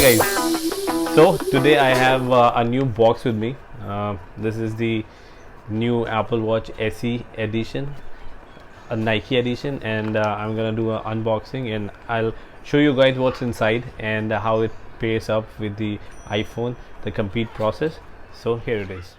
guys, so today I have a new box with me. This is the new Apple Watch SE edition, a Nike edition, and I'm gonna do an unboxing and I'll show you guys what's inside and how it pairs up with the iPhone, the complete process. So here it is.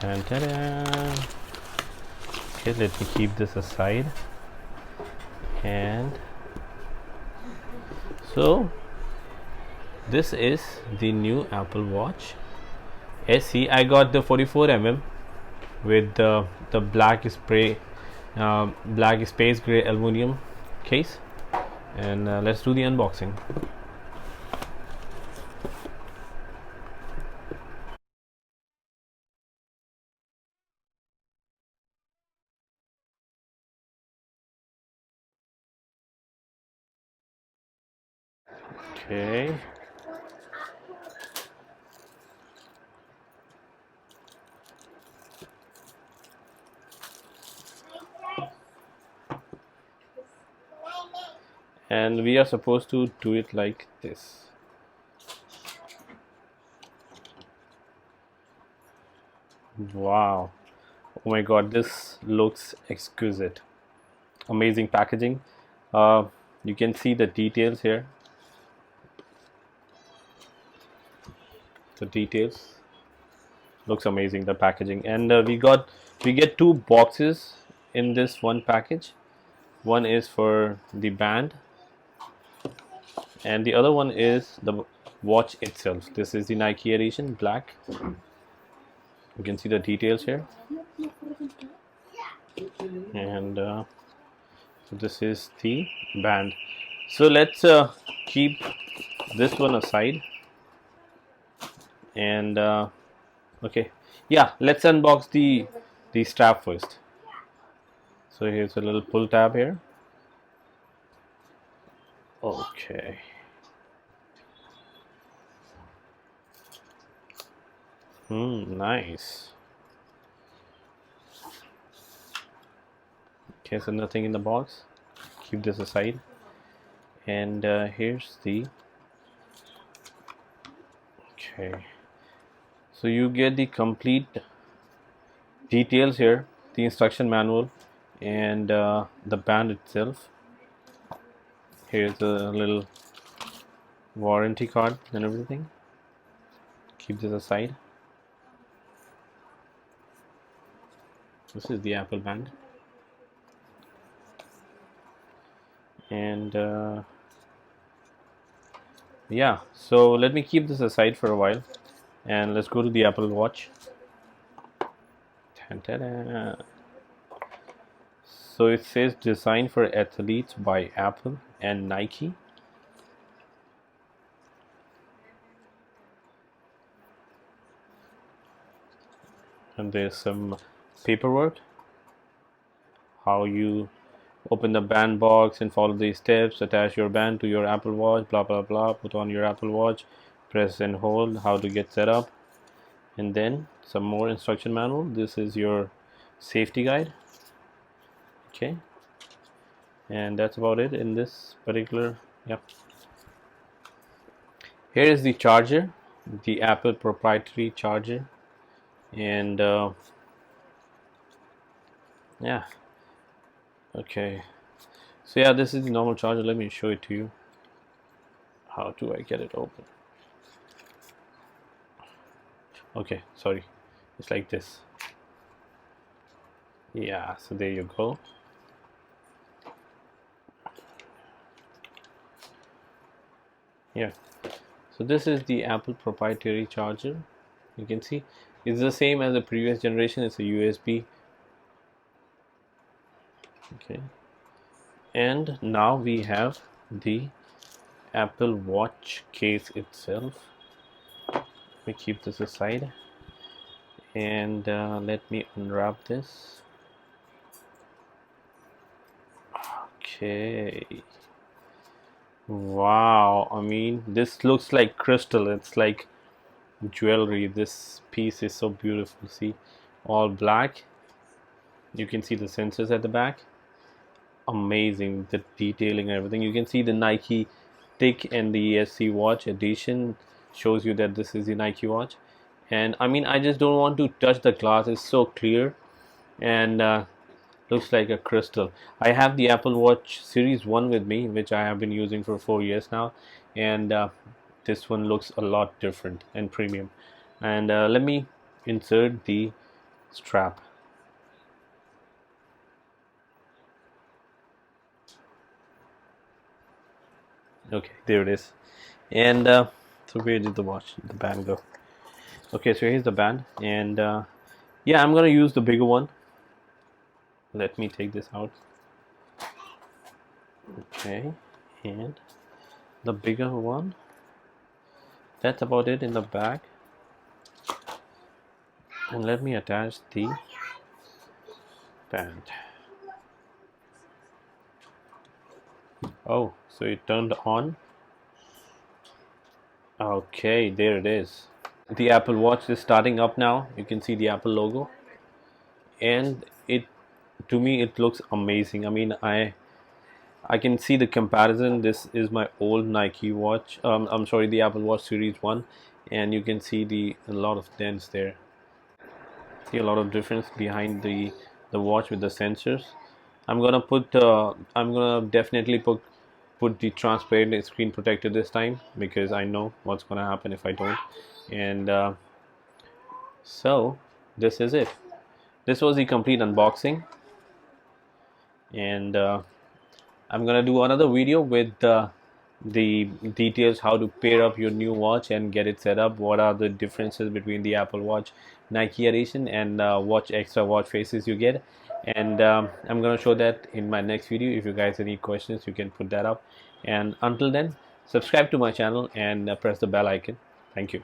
Dun, dun, dun. Okay, let me keep this aside. And so this is the new Apple Watch SE. I got the 44 with the black space gray aluminium case, and let's do the unboxing. Okay. And we are supposed to do it like this. Wow. Oh my god, this looks exquisite. Amazing packaging. You can see the details here. The details looks amazing, the packaging. And we get two boxes in this one package. One is for the band and the other one is the watch itself. This is the Nike edition, black. You can see the details here, and so this is the band. So let's keep this one aside, and okay, yeah, let's unbox the strap first. So here's a little pull tab here. Okay. Nice. Okay, so nothing in the box. Keep this aside. And here's the. Okay. So you get the complete details here, the instruction manual, and the band itself. Here's a little warranty card and everything. Keep this aside. This is the Apple band, and yeah, so let me keep this aside for a while and let's go to the Apple Watch. Ta-da. So it says designed for athletes by Apple and Nike. And there's some paperwork, how you open the band box and follow these steps, attach your band to your Apple Watch, blah blah blah, put on your Apple Watch, press and hold, how to get set up, and then some more instruction manual. This is your safety guide. Okay, and that's about it in this particular. Yep. Here is the charger, the Apple proprietary charger, and yeah. Okay, so yeah, this is the normal charger. Let me show it to you. How do I get it open? Okay, sorry, it's like this. Yeah, so there you go. Yeah, so this is the Apple proprietary charger. You can see it's the same as the previous generation. It's a USB. Okay, and now we have the Apple Watch case itself. Let me keep this aside, and let me unwrap this. Okay, wow, I mean, this looks like crystal. It's like jewelry. This piece is so beautiful. See, all black. You can see the sensors at the back. Amazing, the detailing and everything. You can see the Nike tick, and the ESC watch edition shows you that this is the Nike watch. And I mean, I just don't want to touch the glass. It's so clear, and looks like a crystal. I have the Apple Watch Series 1 with me, which I have been using for 4 years now, and this one looks a lot different and premium. And let me insert the strap. Okay, there it is. And so where did the band go? Okay, so here's the band, and yeah, I'm gonna use the bigger one. Let me take this out. Okay, and the bigger one. That's about it in the back. And let me attach the band. Oh, so it turned on. Okay, there it is. The Apple Watch is starting up now. You can see the Apple logo, and to me it looks amazing. I mean, I can see the comparison. This is my old Nike watch. I'm sorry, the Apple Watch Series 1, and you can see a lot of dents there. See a lot of difference behind the watch with the sensors. I'm gonna definitely put the transparent screen protector this time, because I know what's gonna happen if I don't. And so this is it. This was the complete unboxing, and I'm gonna do another video with the details, how to pair up your new watch and get it set up, what are the differences between the Apple Watch Nike edition and watch extra watch faces you get. And I'm gonna show that in my next video. If you guys have any questions, you can put that up, and until then, subscribe to my channel and press the bell icon. Thank you.